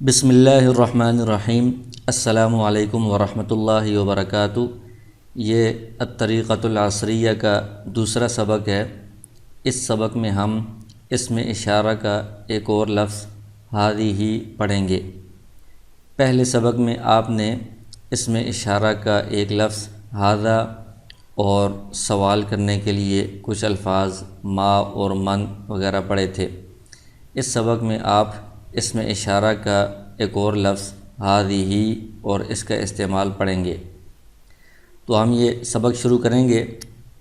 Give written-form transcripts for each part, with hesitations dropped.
بسم اللہ الرحمن الرحیم۔ السلام علیکم ورحمۃ اللہ وبرکاتہ۔ یہ الطریقۃ العصریہ کا دوسرا سبق ہے۔ اس سبق میں ہم اسم اشارہ کا ایک اور لفظ ہذہ پڑھیں گے۔ پہلے سبق میں آپ نے اسم اشارہ کا ایک لفظ ھذا اور سوال کرنے کے لیے کچھ الفاظ ما اور من وغیرہ پڑھے تھے۔ اس سبق میں آپ اسم اشارہ کا ایک اور لفظ ھذہ اور اس کا استعمال پڑھیں گے۔ تو ہم یہ سبق شروع کریں گے۔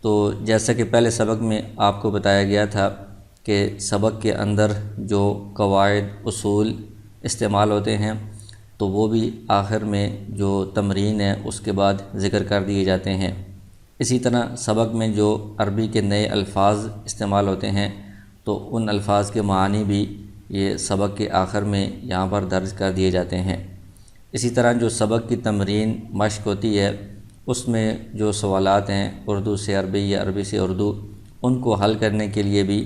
تو جیسا کہ پہلے سبق میں آپ کو بتایا گیا تھا کہ سبق کے اندر جو قواعد اصول استعمال ہوتے ہیں تو وہ بھی آخر میں جو تمرین ہے اس کے بعد ذکر کر دیے جاتے ہیں۔ اسی طرح سبق میں جو عربی کے نئے الفاظ استعمال ہوتے ہیں تو ان الفاظ کے معنی بھی یہ سبق کے آخر میں یہاں پر درج کر دیے جاتے ہیں۔ اسی طرح جو سبق کی تمرین مشق ہوتی ہے اس میں جو سوالات ہیں اردو سے عربی یا عربی سے اردو، ان کو حل کرنے کے لیے بھی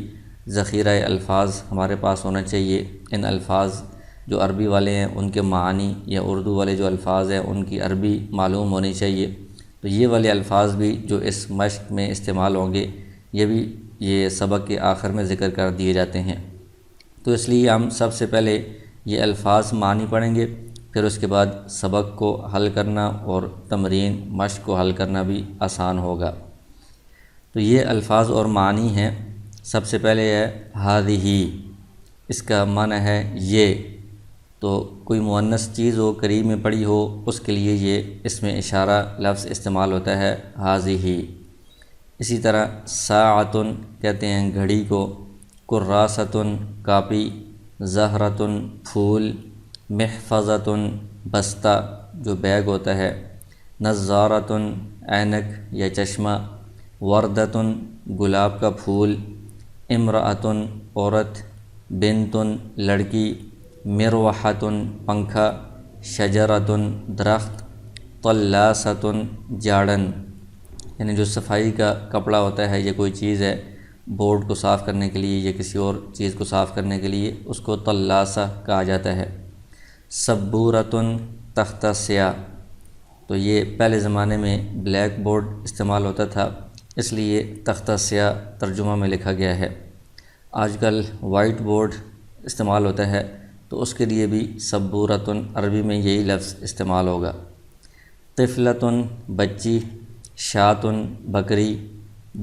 ذخیرہ الفاظ ہمارے پاس ہونا چاہیے۔ ان الفاظ جو عربی والے ہیں ان کے معنی یا اردو والے جو الفاظ ہیں ان کی عربی معلوم ہونی چاہیے۔ تو یہ والے الفاظ بھی جو اس مشق میں استعمال ہوں گے یہ سبق کے آخر میں ذکر کر دیے جاتے ہیں۔ تو اس لیے ہم سب سے پہلے یہ الفاظ معنی پڑھیں گے، پھر اس کے بعد سبق کو حل کرنا اور تمرین مشق کو حل کرنا بھی آسان ہوگا۔ تو یہ الفاظ اور معنی ہیں۔ سب سے پہلے ہے ھذہ، اس کا معنی ہے یہ۔ تو کوئی مؤنث چیز ہو قریب میں پڑی ہو اس کے لیے یہ اسم اشارہ لفظ استعمال ہوتا ہے ھذہ۔ اسی طرح ساعۃ کہتے ہیں گھڑی کو، کراسۃ کاپی، زہرۃ پھول، محفظۃ بستہ جو بیگ ہوتا ہے، نظارۃ عینک یا چشمہ، وردۃ گلاب کا پھول، امرأۃ عورت، بنت لڑکی، مروحۃ پنکھا، شجرۃ درخت، طلاسۃ جاڑن، یعنی جو صفائی کا کپڑا ہوتا ہے یا کوئی چیز ہے بورڈ کو صاف کرنے کے لیے یا کسی اور چیز کو صاف کرنے کے لیے اس کو طلاسہ کہا جاتا ہے۔ سبورۃ تختہ سیاہ، تو یہ پہلے زمانے میں بلیک بورڈ استعمال ہوتا تھا اس لیے تختہ سیاہ ترجمہ میں لکھا گیا ہے۔ آج کل وائٹ بورڈ استعمال ہوتا ہے تو اس کے لیے بھی سبورۃ عربی میں یہی لفظ استعمال ہوگا۔ طفلۃ بچی، شاۃ بکری،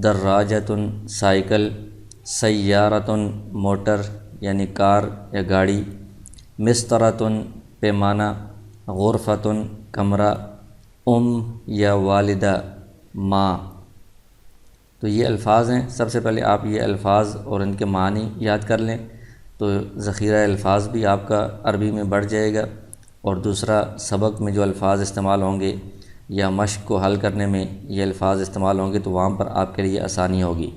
دراجۃ سائیکل، سیارۃ موٹر یعنی کار یا گاڑی، مسطرۃ پیمانہ، غرفۃ کمرہ، یا والدہ ماں۔ تو یہ الفاظ ہیں۔ سب سے پہلے آپ یہ الفاظ اور ان کے معنی یاد کر لیں تو ذخیرہ الفاظ بھی آپ کا عربی میں بڑھ جائے گا، اور دوسرا سبق میں جو الفاظ استعمال ہوں گے یا مشق کو حل کرنے میں یہ الفاظ استعمال ہوں گے تو وہاں پر آپ کے لیے آسانی ہوگی۔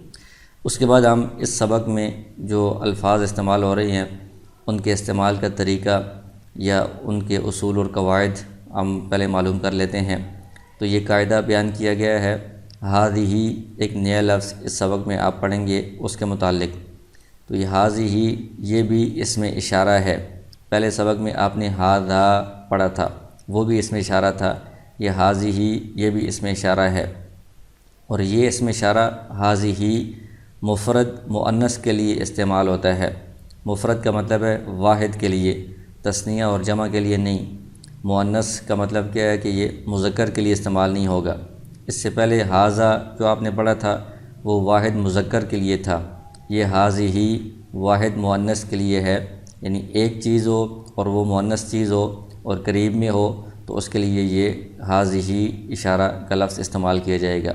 اس کے بعد ہم اس سبق میں جو الفاظ استعمال ہو رہے ہیں ان کے استعمال کا طریقہ یا ان کے اصول اور قواعد ہم پہلے معلوم کر لیتے ہیں۔ تو یہ قاعدہ بیان کیا گیا ہے ھذہ، ایک نیا لفظ اس سبق میں آپ پڑھیں گے اس کے متعلق۔ تو یہ ھذہ یہ بھی اسم اشارہ ہے۔ پہلے سبق میں آپ نے ھذا پڑھا تھا، وہ بھی اسم اشارہ تھا۔ یہ ھذہ یہ بھی اسم اشارہ ہے، اور یہ اسم اشارہ ھذہ مفرد مؤنث کے لیے استعمال ہوتا ہے۔ مفرد کا مطلب ہے واحد کے لیے، تثنیہ اور جمع کے لیے نہیں۔ مؤنث کا مطلب کیا ہے کہ یہ مذکر کے لیے استعمال نہیں ہوگا۔ اس سے پہلے ھذا جو آپ نے پڑھا تھا وہ واحد مذکر کے لیے تھا، یہ ھذہ واحد مؤنث کے لیے ہے، یعنی ایک چیز ہو اور وہ مؤنث چیز ہو اور قریب میں ہو تو اس کے لیے یہ ھذہ اشارہ کا لفظ استعمال کیا جائے گا۔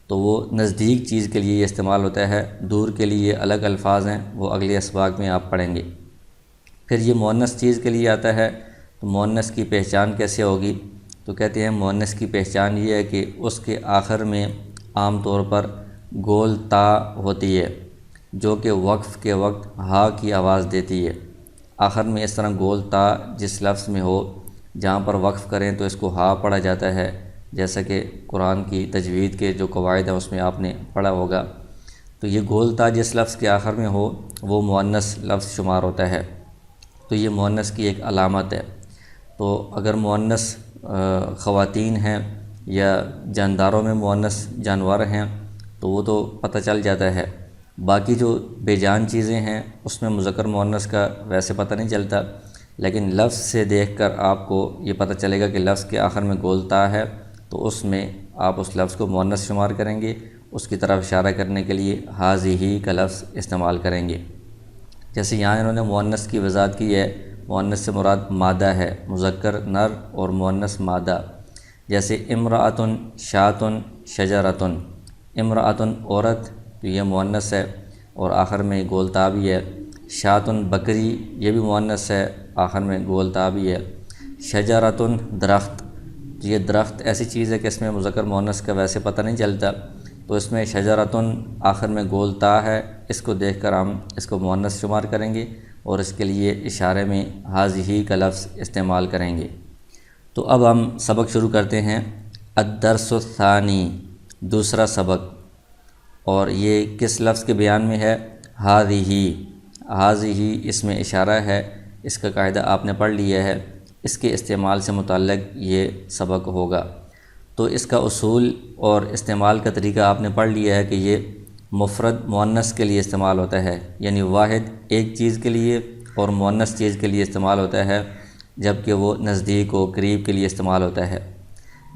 تو وہ نزدیک چیز کے لیے یہ استعمال ہوتا ہے، دور کے لیے الگ الفاظ ہیں، وہ اگلے اسباق میں آپ پڑھیں گے۔ پھر یہ مؤنث چیز کے لیے آتا ہے، تو مؤنث کی پہچان کیسے ہوگی؟ تو کہتے ہیں مؤنث کی پہچان یہ ہے کہ اس کے آخر میں عام طور پر گول تا ہوتی ہے جو کہ وقف کے وقت ہا کی آواز دیتی ہے۔ آخر میں اس طرح گول تا جس لفظ میں ہو جہاں پر وقف کریں تو اس کو ہا پڑھا جاتا ہے، جیسا کہ قرآن کی تجوید کے جو قواعد ہیں اس میں آپ نے پڑھا ہوگا۔ تو یہ گول تا جس لفظ کے آخر میں ہو وہ مؤنث لفظ شمار ہوتا ہے۔ تو یہ مؤنث کی ایک علامت ہے۔ تو اگر مؤنث خواتین ہیں یا جانداروں میں مؤنث جانور ہیں تو وہ تو پتہ چل جاتا ہے۔ باقی جو بے جان چیزیں ہیں اس میں مذکر مؤنث کا ویسے پتہ نہیں چلتا، لیکن لفظ سے دیکھ کر آپ کو یہ پتہ چلے گا کہ لفظ کے آخر میں گول تا ہے تو اس میں آپ اس لفظ کو مؤنث شمار کریں گے، اس کی طرف اشارہ کرنے کے لیے ھذہ کا لفظ استعمال کریں گے۔ جیسے یہاں انہوں نے مؤنث کی وضاحت کی ہے، مؤنث سے مراد مادہ ہے، مذکر نر اور مؤنث مادہ۔ جیسے امرأۃ شاۃ شجرۃ، امرأۃ عورت تو یہ مؤنث ہے اور آخر میں گول تا بھی ہے۔ شاۃ بکری یہ بھی مؤنث ہے، آخر میں گول تا بھی ہے۔ شجرۃ درخت، تو یہ درخت ایسی چیز ہے کہ اس میں مذکر مؤنث کا ویسے پتہ نہیں چلتا، تو اس میں شجرۃ آخر میں گول تا ہے، اس کو دیکھ کر ہم اس کو مؤنث شمار کریں گے اور اس کے لیے اشارے میں ھذہ کا لفظ استعمال کریں گے۔ تو اب ہم سبق شروع کرتے ہیں۔ الدرس الثانی، دوسرا سبق، اور یہ کس لفظ کے بیان میں ہے؟ ھذہ، ھذہ اس میں اشارہ ہے، اس کا قاعدہ آپ نے پڑھ لیا ہے، اس کے استعمال سے متعلق یہ سبق ہوگا۔ تو اس کا اصول اور استعمال کا طریقہ آپ نے پڑھ لیا ہے کہ یہ مفرد مؤنث کے لیے استعمال ہوتا ہے، یعنی واحد ایک چیز کے لیے اور مؤنث چیز کے لیے استعمال ہوتا ہے، جبکہ وہ نزدیک و قریب کے لیے استعمال ہوتا ہے۔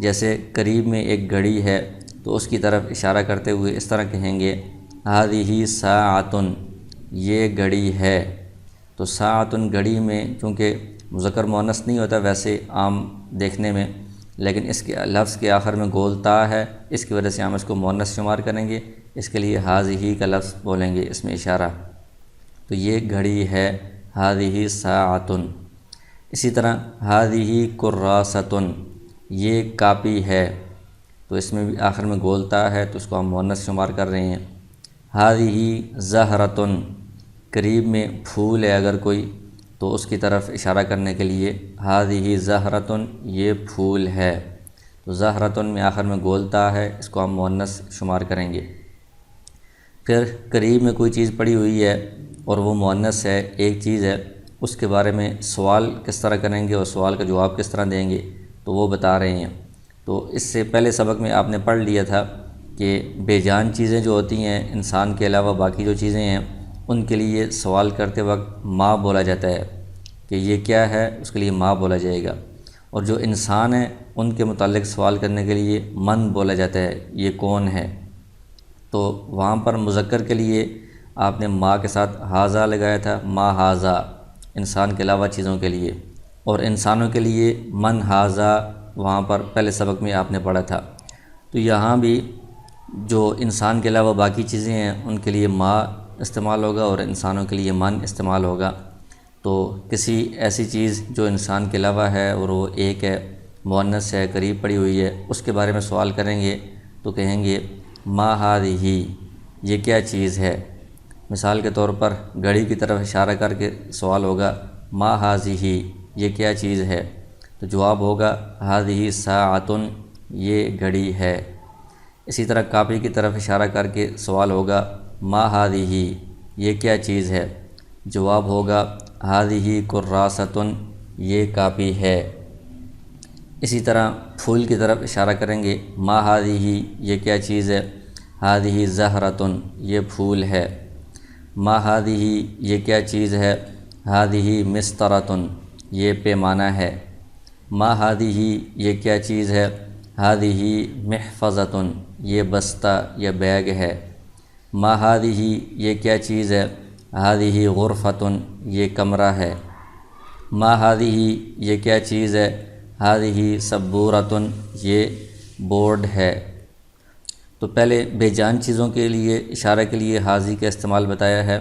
جیسے قریب میں ایک گھڑی ہے تو اس کی طرف اشارہ کرتے ہوئے اس طرح کہیں گے ھذہ ساعۃ، یہ گھڑی ہے۔ تو ساعۃ گھڑی میں چونکہ مذکر مؤنث نہیں ہوتا ویسے عام دیکھنے میں، لیکن اس کے لفظ کے آخر میں گول تا ہے، اس کی وجہ سے ہم اس کو مؤنث شمار کریں گے، اس کے لیے ھذہ کا لفظ بولیں گے، اس میں اشارہ۔ تو یہ گھڑی ہے، ھذہ ساعۃ۔ اسی طرح ھذہ کراسۃ، یہ کاپی ہے، تو اس میں بھی آخر میں گول تا ہے تو اس کو ہم مؤنث شمار کر رہے ہیں۔ ھذہ زہرۃ، قریب میں پھول ہے اگر کوئی تو اس کی طرف اشارہ کرنے کے لیے ھذہ زہرۃ، یہ پھول ہے، تو زہرۃ میں آخر میں گول تا ہے، اس کو ہم مؤنث شمار کریں گے۔ پھر قریب میں کوئی چیز پڑی ہوئی ہے اور وہ مؤنث ہے، ایک چیز ہے، اس کے بارے میں سوال کس طرح کریں گے اور سوال کا جواب کس طرح دیں گے تو وہ بتا رہے ہیں۔ تو اس سے پہلے سبق میں آپ نے پڑھ لیا تھا کہ بے جان چیزیں جو ہوتی ہیں، انسان کے علاوہ باقی جو چیزیں ہیں، ان کے لیے سوال کرتے وقت ما بولا جاتا ہے کہ یہ کیا ہے، اس کے لیے ما بولا جائے گا، اور جو انسان ہیں ان کے متعلق سوال کرنے کے لیے من بولا جاتا ہے، یہ کون ہے۔ تو وہاں پر مذکر کے لیے آپ نے ما کے ساتھ ھذا لگایا تھا، ما ھذا، انسان کے علاوہ چیزوں کے لیے، اور انسانوں کے لیے من ھذا، وہاں پر پہلے سبق میں آپ نے پڑھا تھا۔ تو یہاں بھی جو انسان کے علاوہ باقی چیزیں ہیں ان کے لیے ما استعمال ہوگا اور انسانوں کے لیے من استعمال ہوگا۔ تو کسی ایسی چیز جو انسان کے علاوہ ہے اور وہ ایک ہے، مؤنث ہے، قریب پڑی ہوئی ہے، اس کے بارے میں سوال کریں گے تو کہیں گے ما ھذہ، یہ کیا چیز ہے۔ مثال کے طور پر گھڑی کی طرف اشارہ کر کے سوال ہوگا ما ھذہ، یہ کیا چیز ہے، تو جواب ہوگا ھذہ ساعۃ، یہ گھڑی ہے۔ اسی طرح کاپی کی طرف اشارہ کر کے سوال ہوگا ما ھذہ، یہ کیا چیز ہے، جواب ہوگا ھذہ کراسۃ، یہ کاپی ہے۔ اسی طرح پھول کی طرف اشارہ کریں گے ما ھذہ، یہ کیا چیز ہے، ھذہ زہرۃ، یہ پھول ہے۔ ما ھذہ، یہ کیا چیز ہے، ھذہ مسطرۃ، یہ پیمانہ ہے۔ ما ھذہ، یہ کیا چیز ہے، ھذہ محفظۃ، یہ بستہ یا بیگ ہے۔ ما ھذہ، یہ کیا چیز ہے، ھذہ غرفۃ، یہ کمرہ ہے۔ ما ھذہ، یہ کیا چیز ہے، ھذہ سبورۃ، یہ بورڈ ہے۔ تو پہلے بے جان چیزوں کے لیے اشارہ کے لیے ھذہ کا استعمال بتایا ہے،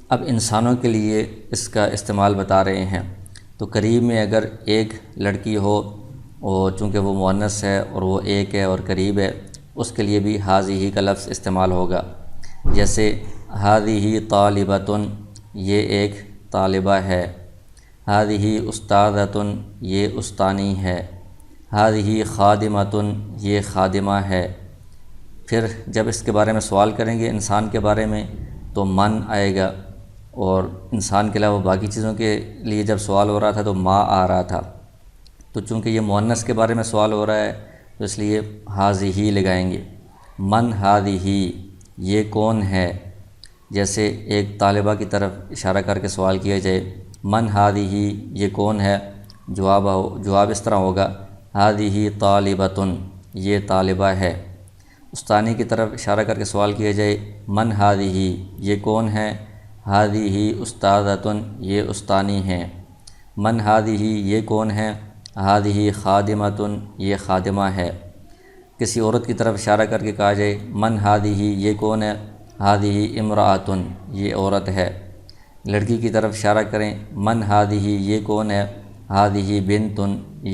اب انسانوں کے لیے اس کا استعمال بتا رہے ہیں۔ تو قریب میں اگر ایک لڑکی ہو اور چونکہ وہ مؤنث ہے اور وہ ایک ہے اور قریب ہے، اس کے لیے بھی ھذہ کا لفظ استعمال ہوگا۔ جیسے ھذہ طالبۃ، یہ ایک طالبہ ہے۔ ھذہ استاذۃ، یہ استانی ہے۔ ھذہ خادمۃ، یہ خادمہ ہے۔ پھر جب اس کے بارے میں سوال کریں گے انسان کے بارے میں تو من آئے گا، اور انسان کے علاوہ باقی چیزوں کے لیے جب سوال ہو رہا تھا تو ما آ رہا تھا، تو چونکہ یہ مؤنث کے بارے میں سوال ہو رہا ہے تو اس لیے ہاذہ لگائیں گے۔ من ہاذہ، یہ کون ہے، جیسے ایک طالبہ کی طرف اشارہ کر کے سوال کیا جائے من ہاذہ، یہ کون ہے، جواب اس طرح ہوگا ہاذہ طالبۃ، یہ طالبہ ہے۔ استانی کی طرف اشارہ کر کے سوال کیا جائے من ہاذہ، یہ کون ہے، ہاذہ استاذۃ، یہ استانی ہیں۔ من ہاذہ، یہ کون ہے، ہاذہ خادمۃ، یہ خادمہ ہے۔ کسی عورت کی طرف اشارہ کر کے کہا جائے من ہاذہ، یہ کون ہے، ہاذہ امرأۃ، یہ عورت ہے۔ لڑکی کی طرف اشارہ کریں من ہاذہ، یہ کون ہے، ہاذہ بنت،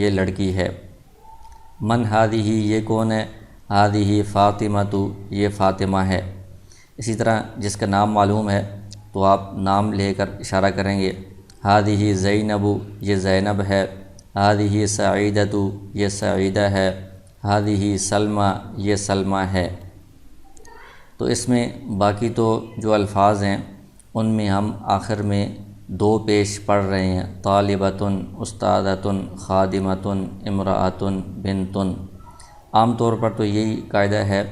یہ لڑکی ہے۔ من ہاذہ، یہ کون ہے، ہاذہ فاطمۃ، یہ فاطمہ ہے۔ اسی طرح جس کا نام معلوم ہے تو آپ نام لے کر اشارہ کریں گے ہاذہ زینب، یہ زینب ہے۔ ہاذہ سعیدۃ، یہ سعیدہ ہے۔ ہاذہ سلمہ، یہ سلمہ ہے۔ تو اس میں باقی تو جو الفاظ ہیں ان میں ہم آخر میں دو پیش پڑھ رہے ہیں، طالبۃ، استاذۃ، خادمۃ، امرأۃ، بنت۔ عام طور پر تو یہی قاعدہ ہے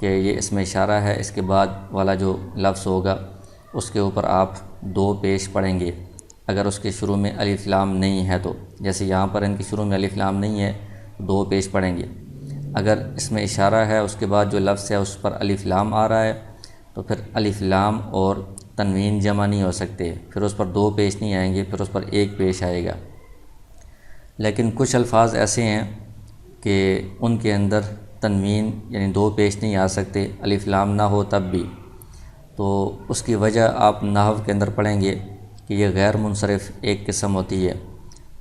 کہ یہ اسم اشارہ ہے، اس کے بعد والا جو لفظ ہوگا اس کے اوپر آپ دو پیش پڑھیں گے اگر اس کے شروع میں الف لام نہیں ہے تو، جیسے یہاں پر ان کے شروع میں الف لام نہیں ہے دو پیش پڑھیں گے۔ اگر اسم اشارہ ہے اس کے بعد جو لفظ ہے اس پر الف لام آ رہا ہے تو پھر الف لام اور تنوین جمع نہیں ہو سکتے، پھر اس پر دو پیش نہیں آئیں گے، پھر اس پر ایک پیش آئے گا۔ لیکن کچھ الفاظ ایسے ہیں کہ ان کے اندر تنوین یعنی دو پیش نہیں آ سکتے، الف لام نہ ہو تب بھی، تو اس کی وجہ آپ نحو کے اندر پڑھیں گے کہ یہ غیر منصرف ایک قسم ہوتی ہے۔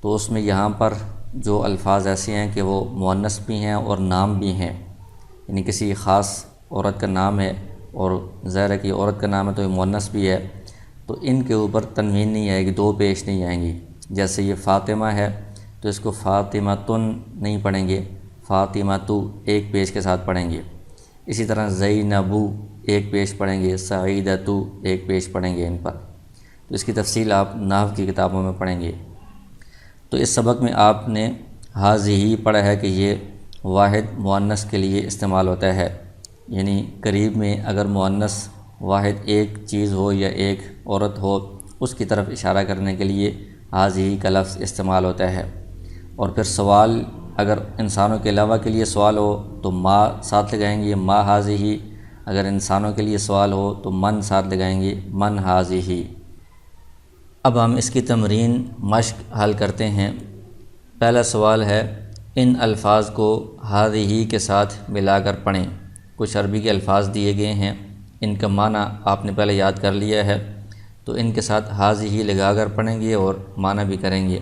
تو اس میں یہاں پر جو الفاظ ایسے ہیں کہ وہ مؤنث بھی ہیں اور نام بھی ہیں، یعنی کسی خاص عورت کا نام ہے اور ظاہر ہے کہ عورت کا نام ہے تو یہ مؤنث بھی ہے، تو ان کے اوپر تنوین نہیں آئے گی، دو پیش نہیں آئیں گی۔ جیسے یہ فاطمہ ہے تو اس کو فاطمۃن نہیں پڑھیں گے، فاطمۃ ایک پیش کے ساتھ پڑھیں گے۔ اسی طرح زینب ایک پیش پڑھیں گے، سعیدۃ ایک پیش پڑھیں گے ان پر۔ تو اس کی تفصیل آپ نحو کی کتابوں میں پڑھیں گے۔ تو اس سبق میں آپ نے ہاذہ پڑھا ہے کہ یہ واحد مؤنث کے لیے استعمال ہوتا ہے، یعنی قریب میں اگر مؤنث واحد ایک چیز ہو یا ایک عورت ہو اس کی طرف اشارہ کرنے کے لیے ہاذہ کا لفظ استعمال ہوتا ہے۔ اور پھر سوال اگر انسانوں کے علاوہ کے لیے سوال ہو تو ما ساتھ لگائیں گے، ما ہاذہ۔ اگر انسانوں کے لیے سوال ہو تو من ساتھ لگائیں گے، من ہاذہ۔ اب ہم اس کی تمرین مشق حل کرتے ہیں۔ پہلا سوال ہے ان الفاظ کو ہاذہ کے ساتھ ملا کر پڑھیں۔ کچھ عربی کے الفاظ دیے گئے ہیں، ان کا معنی آپ نے پہلے یاد کر لیا ہے، تو ان کے ساتھ ہاذہ لگا کر پڑھیں گے اور معنی بھی کریں گے۔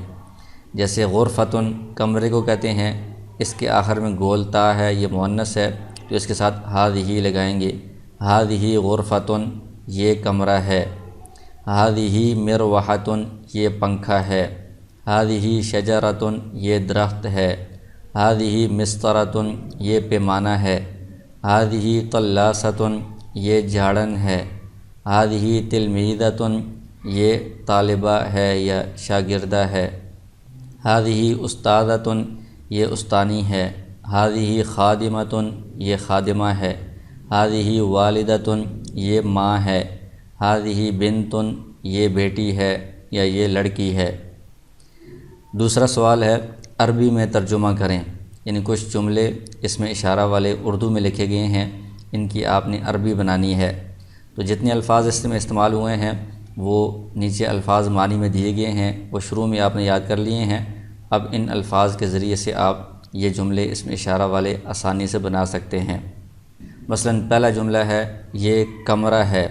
جیسے غرفتن، کمرے کو کہتے ہیں، اس کے آخر میں گول تا ہے، یہ مؤنث ہے تو اس کے ساتھ ہاذہ لگائیں گے۔ ہاذہ غرفتن، یہ کمرہ ہے۔ ہاذہ مروحۃ، یہ پنکھا ہے۔ ہاذہ شجرۃ، یہ درخت ہے۔ ہاذہ مسطرۃ، یہ پیمانہ ہے۔ ہاذہ قلاصۃ، یہ جھاڑن ہے۔ ہاذہ تلمیذۃ، یہ طالبہ ہے یا شاگردہ ہے۔ ہاذہ استاذۃ، یہ استانی ہے۔ ہاذہ خادمۃ، یہ خادمہ ہے۔ ہاذہ والدۃ، یہ ماں ہے۔ ہاذہ بنت، یہ بیٹی ہے یا یہ لڑکی ہے۔ دوسرا سوال ہے عربی میں ترجمہ کریں، یعنی کچھ جملے اس میں اشارہ والے اردو میں لکھے گئے ہیں، ان کی آپ نے عربی بنانی ہے۔ تو جتنے الفاظ اس میں استعمال ہوئے ہیں وہ نیچے الفاظ معنی میں دیے گئے ہیں، وہ شروع میں آپ نے یاد کر لیے ہیں۔ اب ان الفاظ کے ذریعے سے آپ یہ جملے اس میں اشارہ والے آسانی سے بنا سکتے ہیں۔ مثلا پہلا جملہ ہے یہ کمرہ ہے،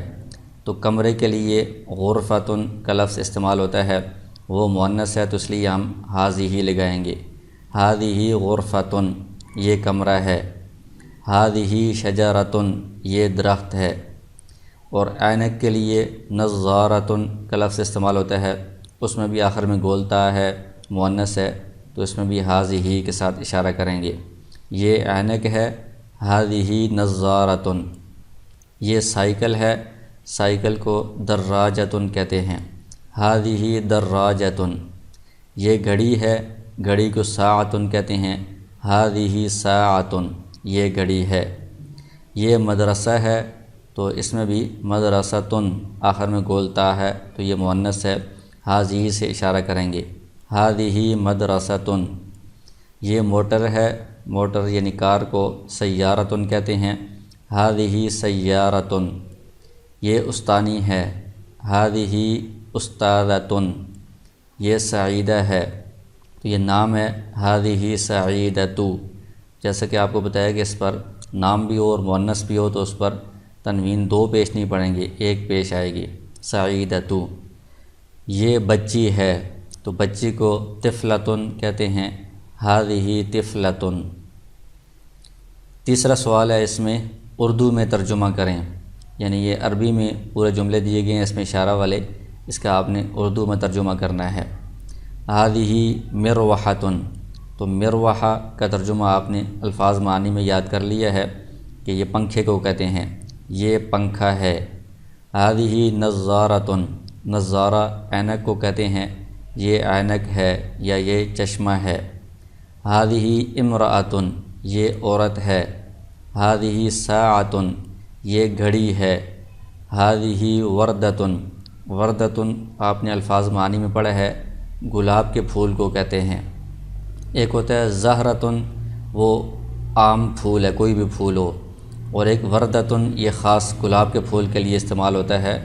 تو کمرے کے لیے غرفتن کا لفظ استعمال ہوتا ہے، وہ مؤنث ہے تو اس لیے ہم ہاذہ لگائیں گے۔ ہاذہ غرفتن، یہ کمرہ ہے۔ ہاذہ شجرۃن، یہ درخت ہے۔ اور عینک کے لیے نظارۃن کا لفظ استعمال ہوتا ہے، اس میں بھی آخر میں گولتا ہے، مؤنث ہے تو اس میں بھی ہاذہ کے ساتھ اشارہ کریں گے۔ یہ عینک ہے۔ ہاذہ نظارۃن، یہ سائیکل ہے۔ سائیکل کو دراجتن کہتے ہیں۔ ہذہ دراجتن، یہ گھڑی ہے، گھڑی کو ساعتن کہتے ہیں۔ ہذہ ساعتن، یہ گھڑی ہے۔ یہ مدرسہ ہے تو اس میں بھی مدرستن آخر میں گولتا ہے تو یہ مؤنث ہے، ہذہ سے اشارہ کریں گے۔ ہذہ مدرستن، یہ موٹر ہے، موٹر یعنی کار کو سیارتن کہتے ہیں۔ ہذہ سیارتن، یہ استانی ہے۔ ہذہ استاذتن، یہ سعیدہ ہے تو یہ نام ہے۔ ہذہ سعیدۃ، جیسا کہ آپ کو بتایا کہ اس پر نام بھی ہو اور مؤنث بھی ہو تو اس پر تنوین دو پیش نہیں پڑیں گے، ایک پیش آئے گی، سعیدۃ۔ یہ بچی ہے تو بچی کو طفلۃن کہتے ہیں۔ ہذہ طفلۃن۔ تیسرا سوال ہے اس میں اردو میں ترجمہ کریں، یعنی یہ عربی میں پورے جملے دیے گئے ہیں اس میں اشارہ والے، اس کا آپ نے اردو میں ترجمہ کرنا ہے۔ ہذہ مروحۃ، تو مروحہ کا ترجمہ آپ نے الفاظ معانی میں یاد کر لیا ہے کہ یہ پنکھے کو کہتے ہیں، یہ پنکھا ہے۔ ہذہ نظارۃ، نظارہ عینک کو کہتے ہیں، یہ عینک ہے یا یہ چشمہ ہے۔ ہذہ امرأۃ، یہ عورت ہے۔ ہذہ ساعۃ، یہ گھڑی ہے۔ ہذہ وردۃ، وردۃ آپ نے الفاظ معانی میں پڑھا ہے، گلاب کے پھول کو کہتے ہیں۔ ایک ہوتا ہے زہرۃ، وہ عام پھول ہے، کوئی بھی پھول ہو، اور ایک وردۃ، یہ خاص گلاب کے پھول کے لیے استعمال ہوتا ہے،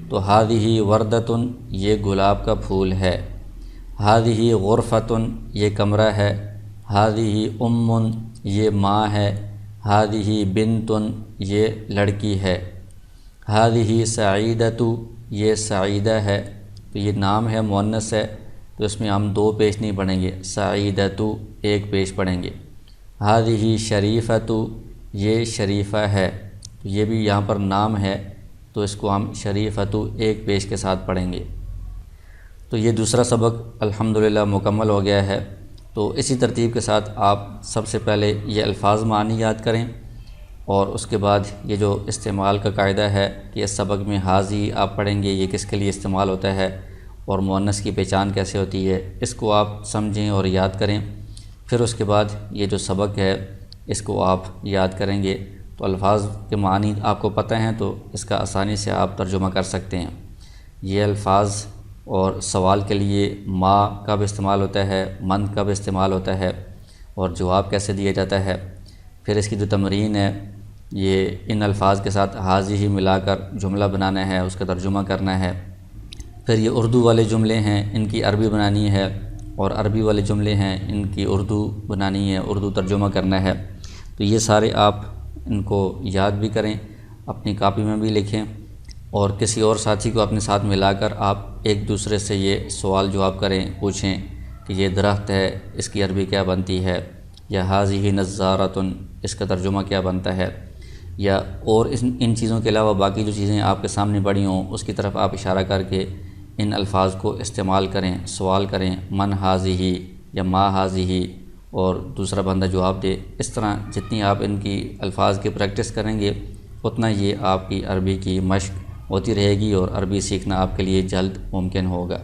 تو ہذہ وردۃ، یہ گلاب کا پھول ہے۔ ہذہ غرفۃ، یہ کمرہ ہے۔ ہذہ ام، یہ ماں ہے۔ ہذہ بنت، یہ لڑکی ہے۔ ہذہ سعیدۃ، یہ سعیدہ ہے، تو یہ نام ہے، مؤنث ہے تو اس میں ہم دو پیش نہیں پڑھیں گے، سعیدۃ ایک پیش پڑھیں گے۔ ہذہ شریفۃ، یہ شریفہ ہے، تو یہ بھی یہاں پر نام ہے تو اس کو ہم شریفۃ ایک پیش کے ساتھ پڑھیں گے۔ تو یہ دوسرا سبق الحمدللہ مکمل ہو گیا ہے۔ تو اسی ترتیب کے ساتھ آپ سب سے پہلے یہ الفاظ معنی یاد کریں، اور اس کے بعد یہ جو استعمال کا قاعدہ ہے کہ اس سبق میں ہذہ آپ پڑھیں گے، یہ کس کے لیے استعمال ہوتا ہے اور مؤنث کی پہچان کیسے ہوتی ہے، اس کو آپ سمجھیں اور یاد کریں۔ پھر اس کے بعد یہ جو سبق ہے اس کو آپ یاد کریں گے تو الفاظ کے معنی آپ کو پتہ ہیں تو اس کا آسانی سے آپ ترجمہ کر سکتے ہیں۔ یہ الفاظ اور سوال کے لیے ما کب استعمال ہوتا ہے، من کب استعمال ہوتا ہے، اور جواب کیسے دیا جاتا ہے۔ پھر اس کی جو تمرین ہے، یہ ان الفاظ کے ساتھ ہذہ ملا کر جملہ بنانا ہے، اس کا ترجمہ کرنا ہے۔ پھر یہ اردو والے جملے ہیں، ان کی عربی بنانی ہے، اور عربی والے جملے ہیں ان کی اردو بنانی ہے، اردو ترجمہ کرنا ہے۔ تو یہ سارے آپ ان کو یاد بھی کریں، اپنی کاپی میں بھی لکھیں، اور کسی اور ساتھی کو اپنے ساتھ ملا کر آپ ایک دوسرے سے یہ سوال جواب کریں، پوچھیں کہ یہ درخت ہے، اس کی عربی کیا بنتی ہے، یا ہذہ نظارۃ، اس کا ترجمہ کیا بنتا ہے، یا اور ان چیزوں کے علاوہ باقی جو چیزیں آپ کے سامنے پڑھی ہوں اس کی طرف آپ اشارہ کر کے ان الفاظ کو استعمال کریں، سوال کریں، من ہذہ یا ما ہذہ، اور دوسرا بندہ جواب دے۔ اس طرح جتنی آپ ان کی الفاظ کی پریکٹس کریں گے اتنا یہ آپ کی عربی کی مشق ہوتی رہے گی اور عربی سیکھنا آپ کے لیے جلد ممکن ہوگا۔